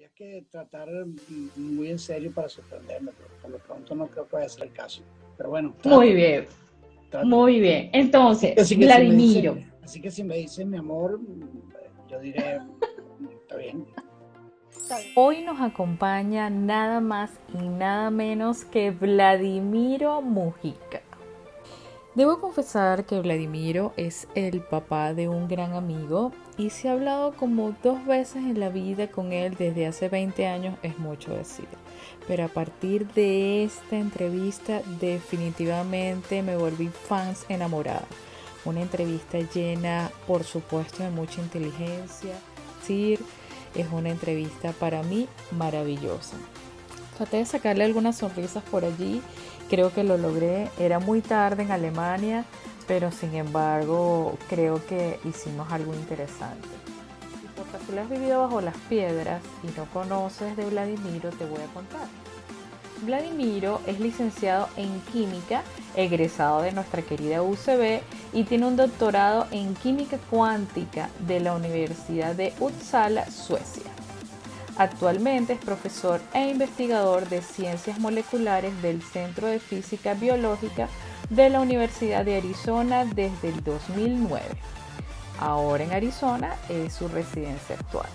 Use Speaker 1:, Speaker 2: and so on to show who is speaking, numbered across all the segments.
Speaker 1: Tendría que tratar muy en serio para sorprenderme, pero por lo pronto no creo que vaya a ser el caso. Pero bueno,
Speaker 2: Muy
Speaker 1: trato,
Speaker 2: bien,
Speaker 1: trato.
Speaker 2: muy bien. Entonces,
Speaker 1: Así que si me
Speaker 2: Vladimiro.
Speaker 1: dicen, así que si me dicen mi amor, yo diré, está bien.
Speaker 2: Hoy nos acompaña nada más y nada menos que Vladimiro Mujica. Debo confesar que Vladimiro es el papá de un gran amigo y si he hablado como 2 veces en la vida con él desde hace 20 años es mucho decir. Pero a partir de esta entrevista definitivamente me volví fans enamorada. Una entrevista llena, por supuesto, de mucha inteligencia. Es una entrevista para mí maravillosa. Traté de sacarle algunas sonrisas por allí, creo que lo logré, era muy tarde en Alemania, pero sin embargo creo que hicimos algo interesante. Y por si lo has vivido bajo las piedras y no conoces de Vladimiro, te voy a contar. Vladimiro es licenciado en química, egresado de nuestra querida UCB y tiene un doctorado en química cuántica de la Universidad de Uppsala, Suecia. Actualmente es profesor e investigador de ciencias moleculares del Centro de Física Biológica de la Universidad de Arizona desde el 2009. Ahora en Arizona es su residencia actual.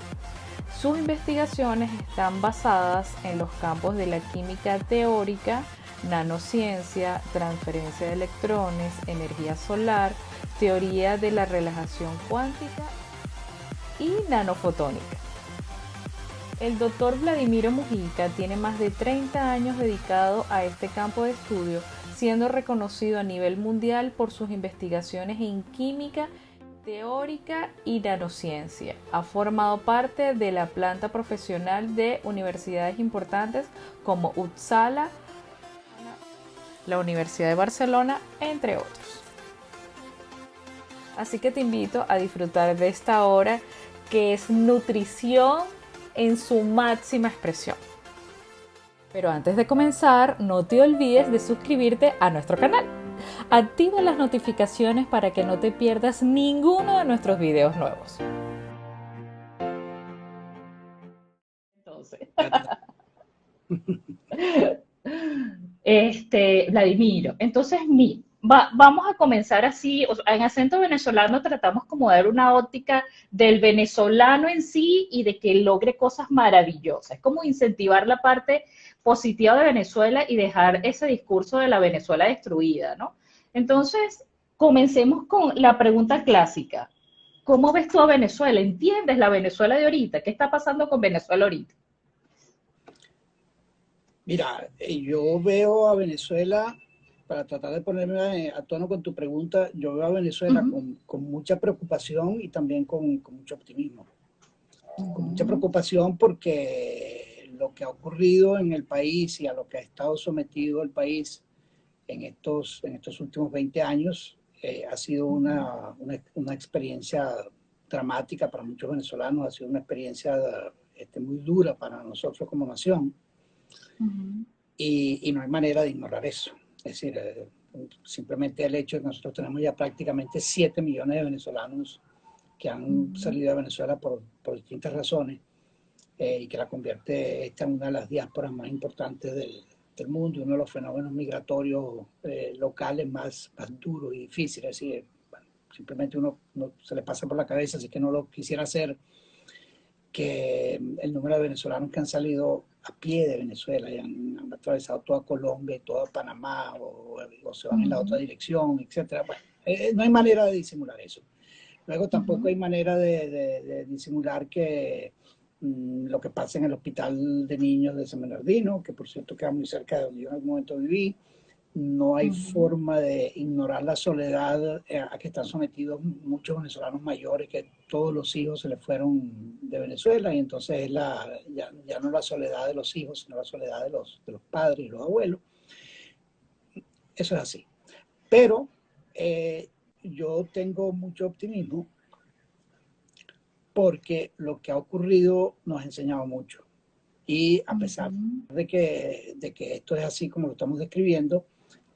Speaker 2: Sus investigaciones están basadas en los campos de la química teórica, nanociencia, transferencia de electrones, energía solar, teoría de la relajación cuántica y nanofotónica. El doctor Vladimiro Mujica tiene más de 30 años dedicado a este campo de estudio, siendo reconocido a nivel mundial por sus investigaciones en química teórica y nanociencia. Ha formado parte de la planta profesional de universidades importantes como Uppsala, la Universidad de Barcelona, entre otros. Así que te invito a disfrutar de esta hora que es nutrición en su máxima expresión. Pero antes de comenzar, no te olvides de suscribirte a nuestro canal. Activa las notificaciones para que no te pierdas ninguno de nuestros videos nuevos. Entonces, Vladimiro, entonces vamos a comenzar así, o sea, en acento venezolano tratamos como de dar una óptica del venezolano en sí y de que logre cosas maravillosas, es como incentivar la parte positiva de Venezuela y dejar ese discurso de la Venezuela destruida, ¿no? Entonces, comencemos con la pregunta clásica. ¿Cómo ves tú a Venezuela? ¿Entiendes la Venezuela de ahorita? ¿Qué está pasando con Venezuela ahorita?
Speaker 1: Mira, yo veo a Venezuela, para tratar de ponerme a tono con tu pregunta, yo veo a
Speaker 2: Uh
Speaker 1: Venezuela
Speaker 2: -huh.
Speaker 1: con mucha preocupación y también con mucho optimismo.
Speaker 2: Uh
Speaker 1: Con mucha
Speaker 2: -huh.
Speaker 1: preocupación porque lo que ha ocurrido en el país y a lo que ha estado sometido el país en estos últimos 20 años ha sido una experiencia dramática para muchos venezolanos, ha sido una experiencia muy dura para nosotros como nación
Speaker 2: Uh -huh.
Speaker 1: y no hay manera de ignorar eso. Es decir, simplemente el hecho de que nosotros tenemos ya prácticamente 7 millones de venezolanos que han salido de Venezuela por distintas razones y que la convierte esta en una de las diásporas más importantes del mundo, uno de los fenómenos migratorios locales más duros y difíciles. Es decir, bueno, simplemente uno no, se le pasa por la cabeza, así que no lo quisiera hacer, que el número de venezolanos que han salido a pie de Venezuela y han atravesado toda Colombia y toda Panamá o se van en la otra dirección, etcétera. Bueno, no hay manera de disimular eso. Luego tampoco hay manera de disimular que lo que pasa en el hospital de niños de San Bernardino, que por cierto queda muy cerca de donde yo en algún momento viví, no hay forma de ignorar la soledad a que están sometidos muchos venezolanos mayores, que todos los hijos se les fueron de Venezuela, y entonces es ya no la soledad de los hijos, sino la soledad de los padres y los abuelos. Eso es así. Pero yo tengo mucho optimismo porque lo que ha ocurrido nos ha enseñado mucho. Y a pesar de que esto es así como lo estamos describiendo,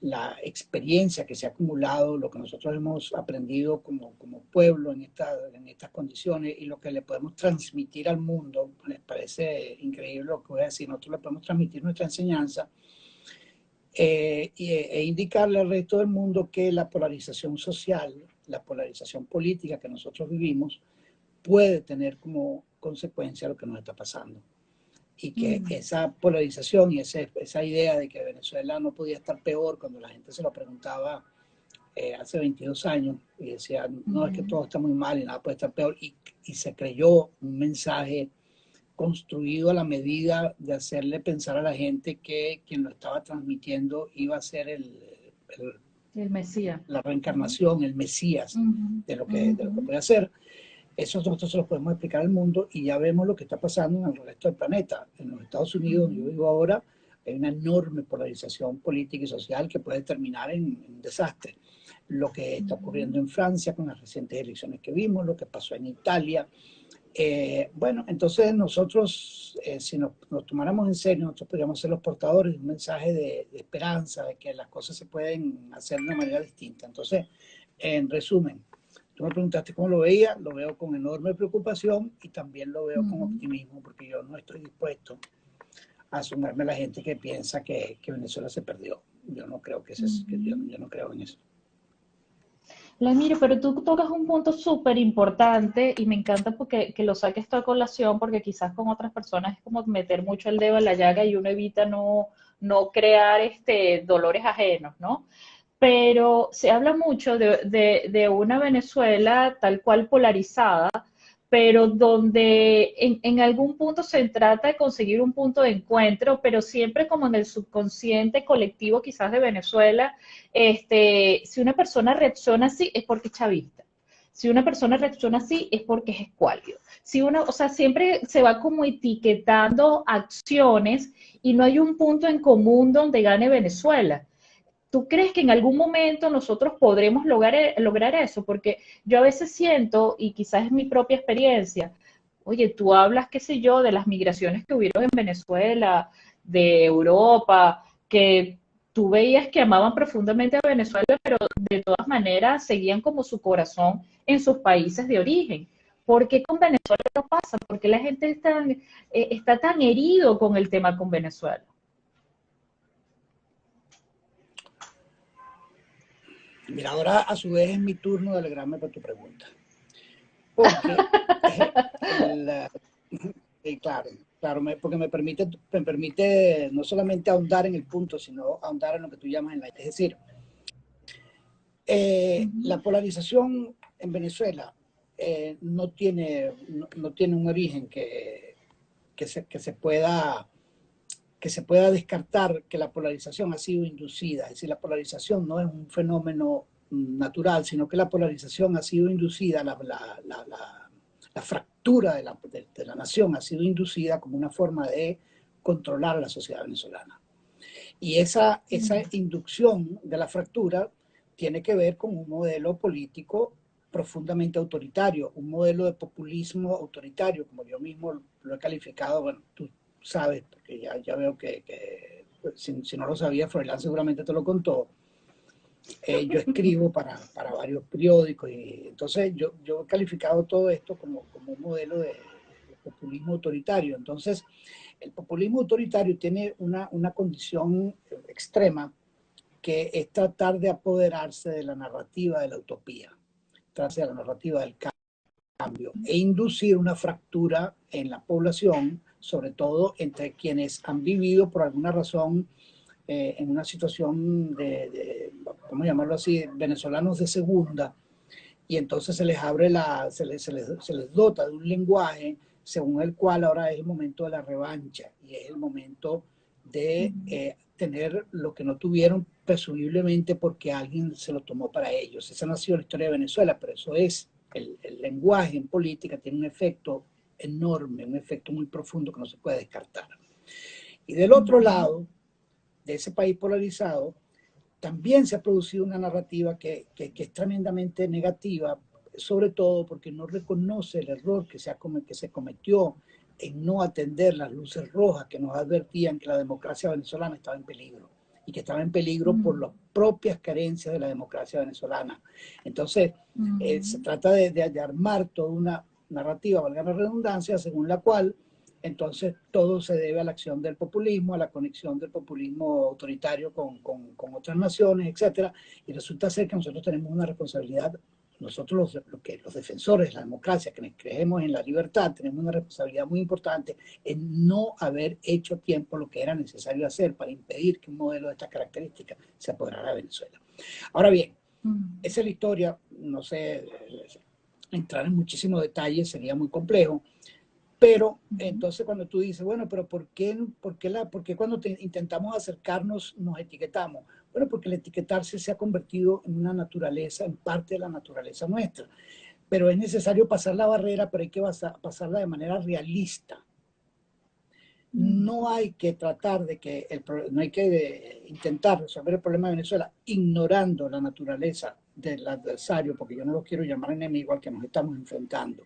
Speaker 1: la experiencia que se ha acumulado, lo que nosotros hemos aprendido como pueblo en estas condiciones y lo que le podemos transmitir al mundo. Les parece increíble lo que voy a decir. Nosotros le podemos transmitir nuestra enseñanza e indicarle al resto del mundo que la polarización social, la polarización política que nosotros vivimos, puede tener como consecuencia lo que nos está pasando. Y que esa polarización y esa idea de que Venezuela no podía estar peor cuando la gente se lo preguntaba hace 22 años y decía, no, es que todo está muy mal y nada puede estar peor, y se creyó un mensaje construido a la medida de hacerle pensar a la gente que quien lo estaba transmitiendo iba a ser
Speaker 2: el Mesías,
Speaker 1: la reencarnación, el Mesías de lo que puede hacer. Eso nosotros se lo podemos explicar al mundo y ya vemos lo que está pasando en el resto del planeta. En los Estados Unidos, donde yo vivo ahora, hay una enorme polarización política y social que puede terminar en un desastre. Lo que está ocurriendo en Francia con las recientes elecciones que vimos, lo que pasó en Italia. Bueno, entonces nosotros, si nos tomáramos en serio, nosotros podríamos ser los portadores de un mensaje de esperanza, de que las cosas se pueden hacer de una manera distinta. Entonces, en resumen, tú me preguntaste cómo lo veía, lo veo con enorme preocupación y también lo veo con optimismo, porque yo no estoy dispuesto a sumarme a la gente que piensa que Venezuela se perdió. Yo no creo que yo no creo en eso.
Speaker 2: Vladimiro, pero tú tocas un punto súper importante y me encanta porque que lo saques esta colación, porque quizás con otras personas es como meter mucho el dedo en la llaga y uno evita no crear dolores ajenos, ¿no? Pero se habla mucho de una Venezuela tal cual polarizada, pero donde en algún punto se trata de conseguir un punto de encuentro, pero siempre como en el subconsciente colectivo quizás de Venezuela, si una persona reacciona así es porque es chavista. Si una persona reacciona así es porque es escuálido. Si uno, o sea, siempre se va como etiquetando acciones y no hay un punto en común donde gane Venezuela. ¿Tú crees que en algún momento nosotros podremos lograr eso? Porque yo a veces siento, y quizás es mi propia experiencia, oye, tú hablas, qué sé yo, de las migraciones que hubieron en Venezuela, de Europa, que tú veías que amaban profundamente a Venezuela, pero de todas maneras seguían como su corazón en sus países de origen. ¿Por qué con Venezuela no pasa? ¿Por qué la gente está tan herido con el tema con Venezuela?
Speaker 1: Mira, ahora a su vez es mi turno de alegrarme por tu pregunta. Porque, claro, porque me permite no solamente ahondar en el punto, sino ahondar en lo que tú llamas en la... Es decir, la polarización en Venezuela no tiene un origen que se pueda descartar que la polarización ha sido inducida. Es decir, la polarización no es un fenómeno natural, sino que la polarización ha sido inducida, la fractura de la nación ha sido inducida como una forma de controlar a la sociedad venezolana. Y esa inducción de la fractura tiene que ver con un modelo político profundamente autoritario, un modelo de populismo autoritario, como yo mismo lo he calificado. Bueno, tú sabes, porque ya veo que si no lo sabía, Froilán seguramente te lo contó. Yo escribo para varios periódicos y entonces yo he calificado todo esto como un modelo de populismo autoritario. Entonces, el populismo autoritario tiene una condición extrema, que es tratar de apoderarse de la narrativa de la utopía, tratarse de la narrativa del cambio e inducir una fractura en la población, sobre todo entre quienes han vivido por alguna razón en una situación ¿cómo llamarlo así?, venezolanos de segunda, y entonces se les abre se les dota de un lenguaje según el cual ahora es el momento de la revancha y es el momento de tener lo que no tuvieron presumiblemente porque alguien se lo tomó para ellos. Esa no ha sido la historia de Venezuela, pero eso es el lenguaje en política, tiene un efecto enorme, un efecto muy profundo que no se puede descartar. Y del otro lado de ese país polarizado, también se ha producido una narrativa que es tremendamente negativa, sobre todo porque no reconoce el error que se cometió en no atender las luces rojas que nos advertían que la democracia venezolana estaba en peligro y que estaba en peligro por las propias carencias de la democracia venezolana. Entonces, se trata de armar toda una narrativa, valga la redundancia, según la cual entonces todo se debe a la acción del populismo, a la conexión del populismo autoritario con otras naciones, etcétera. Y resulta ser que nosotros tenemos una responsabilidad, nosotros los defensores de la democracia, que creemos en la libertad, tenemos una responsabilidad muy importante en no haber hecho a tiempo lo que era necesario hacer para impedir que un modelo de estas características se apoderara de Venezuela. Ahora bien, esa es la historia, no sé, entrar en muchísimos detalles sería muy complejo. Pero entonces cuando tú dices, bueno, pero ¿por qué cuando intentamos acercarnos nos etiquetamos? Bueno, porque el etiquetarse se ha convertido en una naturaleza, en parte de la naturaleza nuestra. Pero es necesario pasar la barrera, pero hay que pasarla de manera realista. No hay que tratar no hay que intentar resolver el problema de Venezuela ignorando la naturaleza del adversario, porque yo no lo quiero llamar enemigo al que nos estamos enfrentando.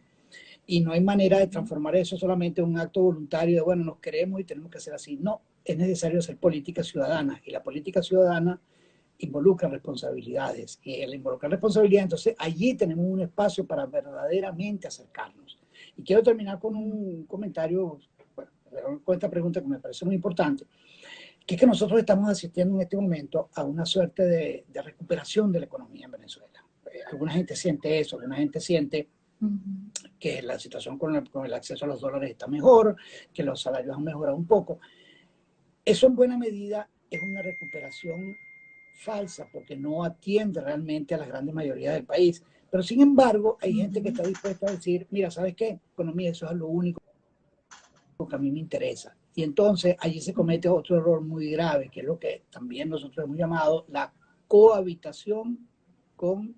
Speaker 1: Y no hay manera de transformar eso solamente en un acto voluntario de, bueno, nos queremos y tenemos que hacer así. No, es necesario hacer política ciudadana. Y la política ciudadana involucra responsabilidades. Y el involucrar responsabilidades, entonces allí tenemos un espacio para verdaderamente acercarnos. Y quiero terminar con un comentario, bueno, con esta pregunta que me parece muy importante, que es que nosotros estamos asistiendo en este momento a una suerte de recuperación de la economía en Venezuela. Alguna gente siente eso, alguna gente siente que la situación con el acceso a los dólares está mejor, que los salarios han mejorado un poco. Eso en buena medida es una recuperación falsa porque no atiende realmente a la gran mayoría del país. Pero sin embargo, hay gente que está dispuesta a decir, mira, ¿sabes qué? Economía, eso es lo único que a mí me interesa. Y entonces allí se comete otro error muy grave, que es lo que también nosotros hemos llamado la cohabitación con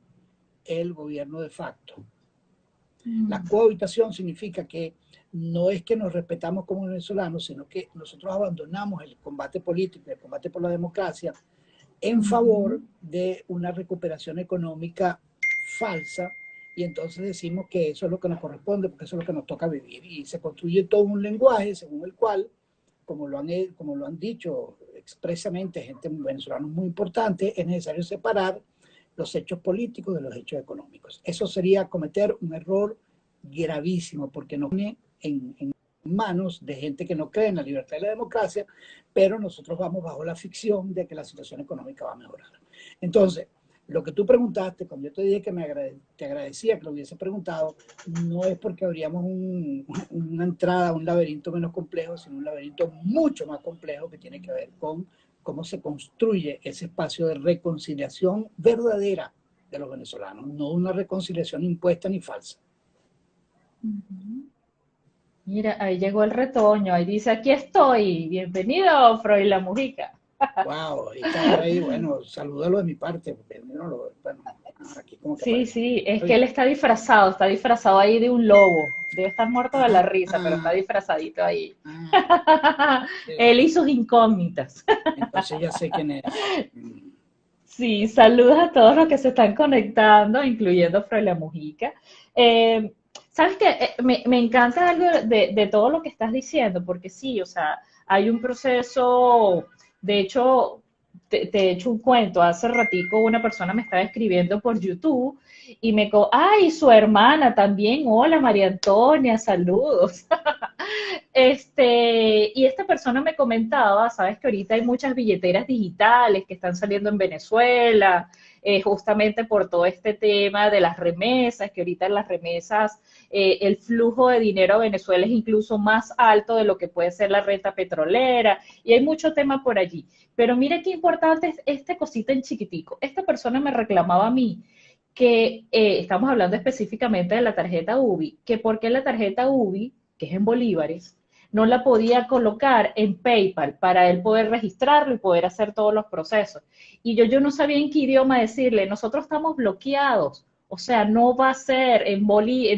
Speaker 1: el gobierno de facto. La cohabitación significa que no es que nos respetamos como venezolanos, sino que nosotros abandonamos el combate político, el combate por la democracia, en favor de una recuperación económica falsa, y entonces decimos que eso es lo que nos corresponde, porque eso es lo que nos toca vivir. Y se construye todo un lenguaje según el cual, como lo han dicho expresamente gente venezolana muy importante, es necesario separar los hechos políticos de los hechos económicos. Eso sería cometer un error gravísimo, porque nos pone en manos de gente que no cree en la libertad y la democracia, pero nosotros vamos bajo la ficción de que la situación económica va a mejorar. Entonces, lo que tú preguntaste, cuando yo te dije que te agradecía que lo hubiese preguntado, no es porque habríamos una entrada a un laberinto menos complejo, sino un laberinto mucho más complejo que tiene que ver con cómo se construye ese espacio de reconciliación verdadera de los venezolanos, no una reconciliación impuesta ni falsa.
Speaker 2: Mira, ahí llegó el retoño, ahí dice, aquí estoy, bienvenido, Froilán Mujica.
Speaker 1: Wow, ahí está, ahí, bueno, salúdalo de mi parte, porque bueno, aquí como que
Speaker 2: Sí,
Speaker 1: aparece.
Speaker 2: sí, es que él está disfrazado ahí de un lobo. Debe estar muerto de la risa, pero está
Speaker 1: Ah,
Speaker 2: disfrazadito ahí. Él
Speaker 1: bueno,
Speaker 2: y sus incógnitas.
Speaker 1: entonces ya sé quién es.
Speaker 2: Sí, saludos a todos los que se están conectando, incluyendo Froilán Mujica. Eh, ¿Sabes qué? Me encanta algo de todo lo que estás diciendo, porque sí, o sea, hay un proceso, de hecho, te he hecho un cuento, hace ratico una persona me estaba escribiendo por YouTube y ay, su hermana también, hola María Antonia, saludos. Y esta persona me comentaba, sabes que ahorita hay muchas billeteras digitales que están saliendo en Venezuela, justamente por todo este tema de las remesas, que ahorita en las remesas el flujo de dinero a Venezuela es incluso más alto de lo que puede ser la renta petrolera, y hay mucho tema por allí. Pero mire qué importante es este cosita en chiquitico. Esta persona me reclamaba a mí que estamos hablando específicamente de la tarjeta UBI, que por qué la tarjeta UBI, que es en bolívares, no la podía colocar en PayPal para él poder registrarlo y poder hacer todos los procesos. Y yo no sabía en qué idioma decirle, nosotros estamos bloqueados, o sea, no va a ser en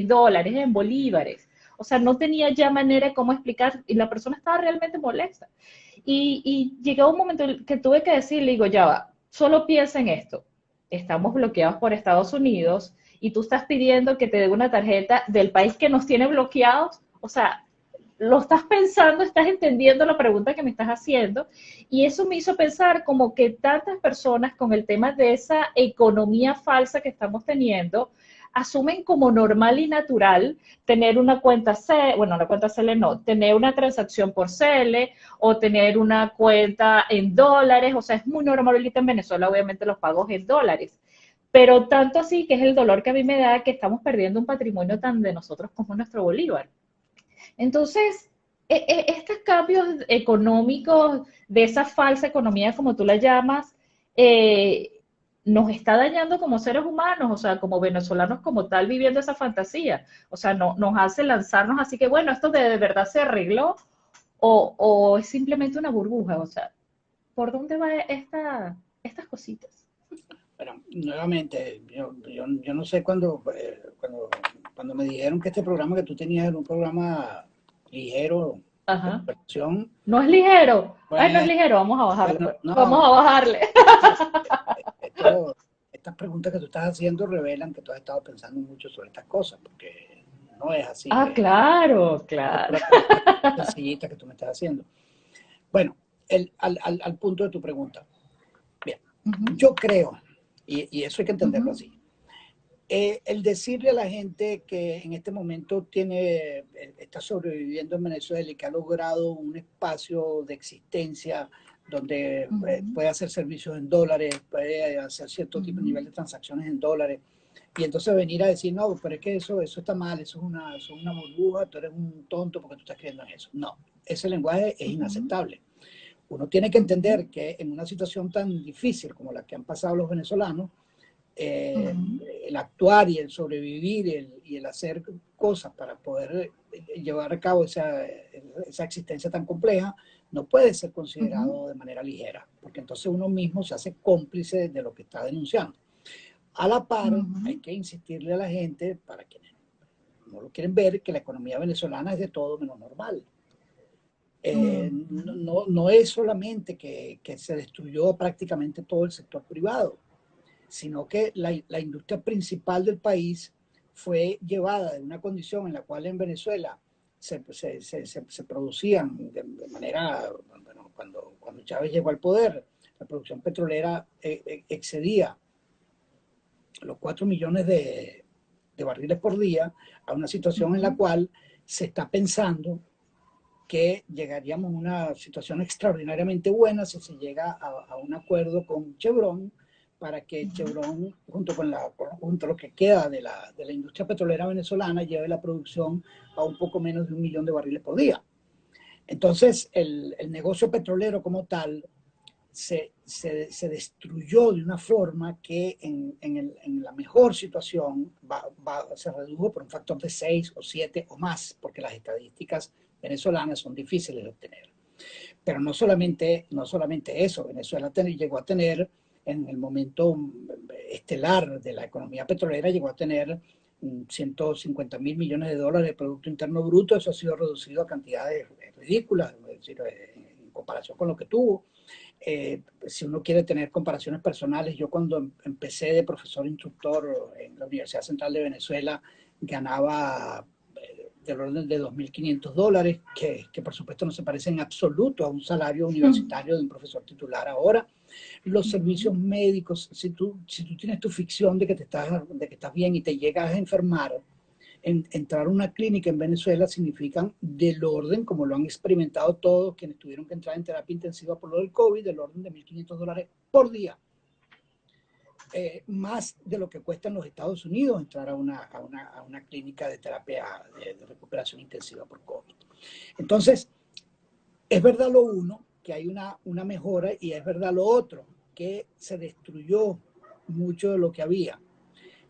Speaker 2: dólares, en bolívares. O sea, no tenía ya manera de cómo explicar y la persona estaba realmente molesta. Y llegó un momento que tuve que decirle, digo, ya va, solo piensa en esto. Estamos bloqueados por Estados Unidos y tú estás pidiendo que te dé una tarjeta del país que nos tiene bloqueados. O sea, lo estás pensando, estás entendiendo la pregunta que me estás haciendo, y eso me hizo pensar como que tantas personas con el tema de esa economía falsa que estamos teniendo, asumen como normal y natural tener una cuenta C, bueno, una cuenta CL no, tener una transacción por CL o tener una cuenta en dólares, o sea, es muy normal ahorita en Venezuela, obviamente los pagos en dólares, pero tanto así que es el dolor que a mí me da que estamos perdiendo un patrimonio tan de nosotros como nuestro Bolívar. Entonces, estos cambios económicos de esa falsa economía, como tú la llamas, nos está dañando como seres humanos, o sea, como venezolanos como tal, viviendo esa fantasía. O sea, no, nos hace lanzarnos así que, bueno, esto de verdad se arregló o es simplemente una burbuja. O sea, ¿por dónde va estas cositas?
Speaker 1: Bueno, nuevamente, yo no sé cuando me dijeron que este programa que tú tenías era un programa ligero de
Speaker 2: Ajá.
Speaker 1: conversación,
Speaker 2: No es ligero. Ay, no es
Speaker 1: pues,
Speaker 2: ligero, vamos a bajar,
Speaker 1: bueno,
Speaker 2: pues.
Speaker 1: no,
Speaker 2: Vamos a bajarle.
Speaker 1: estas preguntas que tú estás haciendo revelan que tú has estado pensando mucho sobre estas cosas, porque no es así
Speaker 2: Ah,
Speaker 1: que
Speaker 2: claro,
Speaker 1: es
Speaker 2: claro.
Speaker 1: pura pregunta sencillita que tú me estás haciendo. Bueno, al punto de tu pregunta. Bien,
Speaker 2: Ujú,
Speaker 1: yo creo, y eso hay que entenderlo
Speaker 2: ujú,
Speaker 1: así, el decirle a la gente que en este momento está sobreviviendo en Venezuela y que ha logrado un espacio de existencia donde
Speaker 2: ujú,
Speaker 1: puede hacer servicios en dólares, puede hacer cierto tipo de
Speaker 2: ujú,
Speaker 1: nivel de transacciones en dólares, y entonces venir a decir, no, pero es que eso está mal, eso es una burbuja, tú eres un tonto porque tú estás creyendo en eso. No, ese lenguaje es
Speaker 2: ujú,
Speaker 1: inaceptable. Uno tiene que
Speaker 2: ujú,
Speaker 1: entender que en una situación tan difícil como la que han pasado los venezolanos, eh,
Speaker 2: ujú,
Speaker 1: el actuar y el sobrevivir y el hacer cosas para poder llevar a cabo esa existencia tan compleja, no puede ser
Speaker 2: ujú,
Speaker 1: considerado de manera ligera, porque entonces uno mismo se hace cómplice de lo que está denunciando. A la par, hay
Speaker 2: ujú,
Speaker 1: que insistirle a la gente, para quienes no lo quieren ver, que la economía venezolana es de todo menos normal.
Speaker 2: ujú,
Speaker 1: No es solamente que se destruyó prácticamente todo el sector privado, sino que la industria principal del país fue llevada de una condición en la cual en Venezuela se producían de manera, bueno, cuando Chávez llegó al poder, la producción petrolera excedía los 4 millones de barriles por día, a una situación en la
Speaker 2: ujú,
Speaker 1: cual se está pensando que llegaríamos a una situación extraordinariamente buena si se llega a un acuerdo con Chevron para que
Speaker 2: ujú,
Speaker 1: Chevron, junto a lo que queda de la industria petrolera venezolana, lleve la producción a un poco menos de 1 millón de barriles por día. Entonces, el negocio petrolero como tal se destruyó de una forma que en la mejor situación se redujo por un factor de 6 o 7 o más, porque las estadísticas venezolanas son difíciles de obtener. Pero no solamente eso, Venezuela llegó a tener, en el momento estelar de la economía petrolera, llegó a tener 150.000 millones de dólares de Producto Interno Bruto. Eso ha sido reducido a cantidades ridículas, es decir, en comparación con lo que tuvo. Si uno quiere tener comparaciones personales, yo cuando empecé de profesor instructor en la Universidad Central de Venezuela ganaba del orden de $2.500, que por supuesto no se parece en absoluto a un salario universitario de un profesor titular ahora. Los
Speaker 2: ujú,
Speaker 1: servicios médicos, si tú tienes tu ficción de que estás bien y te llegas a enfermar, entrar a una clínica en Venezuela significan del orden, como lo han experimentado todos quienes tuvieron que entrar en terapia intensiva por lo del COVID, del orden de $1.500 por día. Más de lo que cuesta en los Estados Unidos entrar a una clínica de terapia de recuperación intensiva por COVID. Entonces, es verdad lo uno, que hay una mejora, y es verdad lo otro, que se destruyó mucho de lo que había.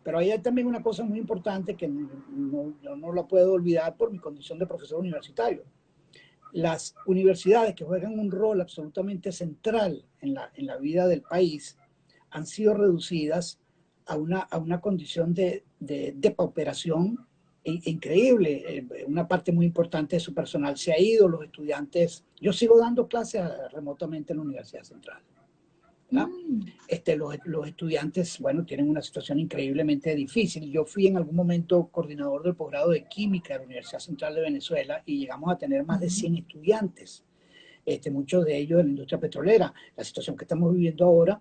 Speaker 1: Pero hay también una cosa muy importante que yo no la puedo olvidar por mi condición de profesor universitario. Las universidades, que juegan un rol absolutamente central en la vida del país, han sido reducidas a una condición de pauperación increíble. Una parte muy importante de su personal se ha ido, los estudiantes. Yo sigo dando clases remotamente en la Universidad Central. ¿verdad? Los estudiantes, bueno, tienen una situación increíblemente difícil. Yo fui en algún momento coordinador del posgrado de Química de la Universidad Central de Venezuela y llegamos a tener más de 100 estudiantes, muchos de ellos en la industria petrolera. La situación que estamos viviendo ahora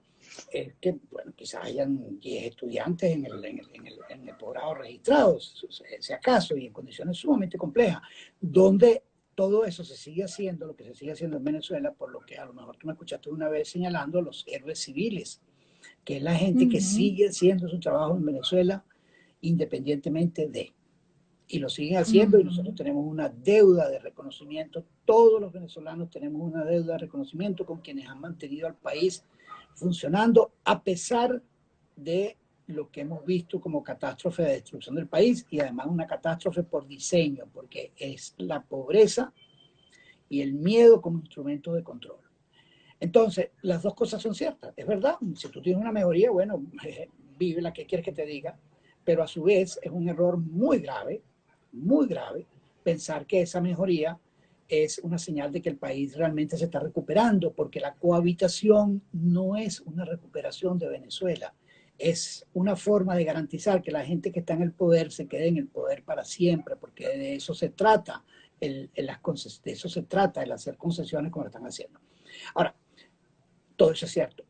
Speaker 1: es que, bueno, quizás hayan 10 estudiantes en el posgrado registrados, si acaso, y en condiciones sumamente complejas, donde todo eso se sigue haciendo, lo que se sigue haciendo en Venezuela, por lo que a lo mejor tú me escuchaste una vez señalando los héroes civiles, que es la gente que sigue haciendo su trabajo en Venezuela independientemente de, y lo siguen haciendo, y nosotros tenemos una deuda de reconocimiento, todos los venezolanos tenemos una deuda de reconocimiento con quienes han mantenido al país funcionando a pesar de lo que hemos visto como catástrofe de destrucción del país, y además una catástrofe por diseño, porque es la pobreza y el miedo como instrumento de control. Entonces, las dos cosas son ciertas, es verdad. Si tú tienes una mejoría, bueno, vive la que quieres que te diga, pero a su vez es un error muy grave, pensar que esa mejoría es una señal de que el país realmente se está recuperando, porque la cohabitación no es una recuperación de Venezuela, es una forma de garantizar que la gente que está en el poder se quede en el poder para siempre, porque de eso se trata, de eso se trata, el hacer concesiones como lo están haciendo. Ahora, todo eso es cierto,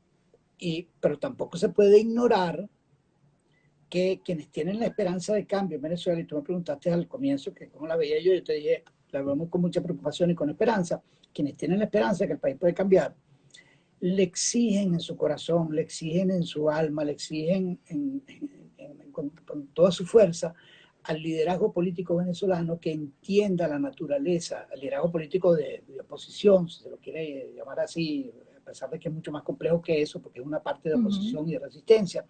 Speaker 1: pero tampoco se puede ignorar que quienes tienen la esperanza de cambio en Venezuela, y tú me preguntaste al comienzo que cómo la veía yo te dije, la vemos con mucha preocupación y con esperanza. Quienes tienen la esperanza de que el país puede cambiar, le exigen en su corazón, le exigen en su alma, le exigen con toda su fuerza al liderazgo político venezolano que entienda la naturaleza, al liderazgo político de oposición, si se lo quiere llamar así, a pesar de que es mucho más complejo que eso, porque es una parte de oposición y de resistencia.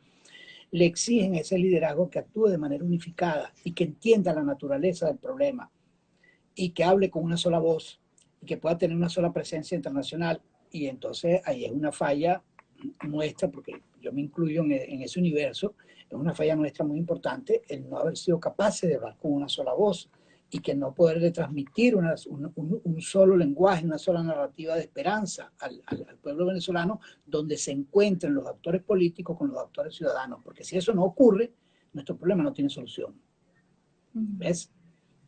Speaker 1: Le exigen a ese liderazgo que actúe de manera unificada y que entienda la naturaleza del problema y que hable con una sola voz y que pueda tener una sola presencia internacional. Y entonces ahí es una falla nuestra, porque yo me incluyo en ese universo, es una falla nuestra muy importante el no haber sido capaces de hablar con una sola voz y que no poderle transmitir un solo lenguaje, una sola narrativa de esperanza al pueblo venezolano, donde se encuentren los actores políticos con los actores ciudadanos, porque si eso no ocurre, nuestro problema no tiene solución. ¿Ves?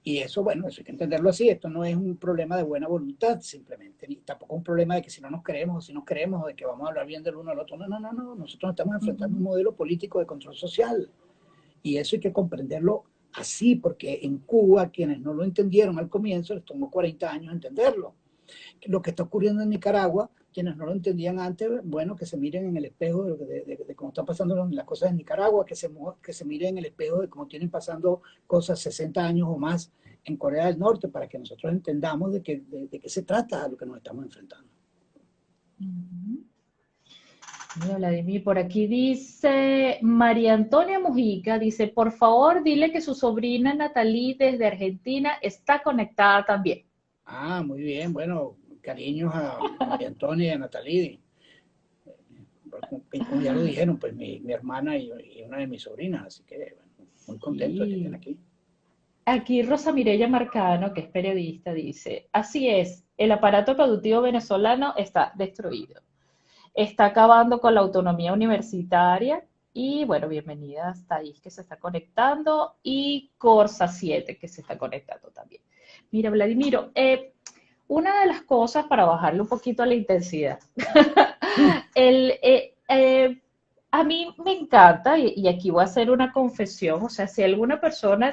Speaker 1: Y eso, bueno, eso hay que entenderlo así. Esto no es un problema de buena voluntad simplemente, ni tampoco un problema de que si no nos creemos o si nos creemos o de que vamos a hablar bien del uno al otro. No, no, no, no. Nosotros estamos enfrentando un modelo político de control social y eso hay que comprenderlo así, porque en Cuba, quienes no lo entendieron al comienzo, les tomó 40 años entenderlo. Lo que está ocurriendo en Nicaragua, quienes no lo entendían antes, bueno, que se miren en el espejo de cómo están pasando las cosas en Nicaragua, que se miren en el espejo de cómo tienen pasando cosas 60 años o más en Corea del Norte, para que nosotros entendamos de qué se trata a lo que nos estamos enfrentando.
Speaker 3: Mira, Vladimir, por aquí dice María Antonia Mujica, dice, por favor, dile que su sobrina Natalie desde Argentina está conectada también.
Speaker 1: Ah, muy bien, bueno, cariños a María Antonia y a Natalie. Como ya lo dijeron, pues mi hermana y una de mis sobrinas, así que bueno, muy contento de que estén aquí.
Speaker 3: Aquí Rosa Mireya Marcano, que es periodista, dice, así es, el aparato productivo venezolano está destruido. Está acabando con la autonomía universitaria y, bueno, bienvenida a Thais, que se está conectando, y Corsa 7, que se está conectando también. Mira, Vladimiro, una de las cosas para bajarle un poquito a la intensidad, a mí me encanta, y aquí voy a hacer una confesión, o sea, si alguna persona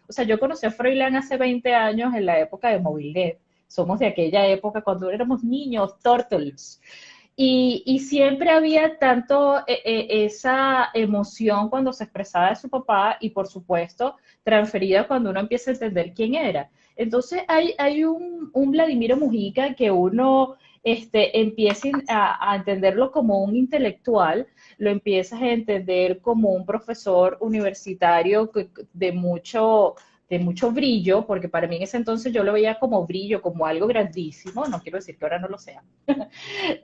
Speaker 3: o sea, yo conocí a Froilán hace 20 años en la época de Movilnet, somos de aquella época cuando éramos niños, turtles, y siempre había tanto esa emoción cuando se expresaba de su papá y, por supuesto, transferida cuando uno empieza a entender quién era. Entonces, hay un Vladimiro Mujica que uno empieza a entenderlo como un intelectual, lo empiezas a entender como un profesor universitario de mucho brillo, porque para mí en ese entonces yo lo veía como brillo, como algo grandísimo, no quiero decir que ahora no lo sea,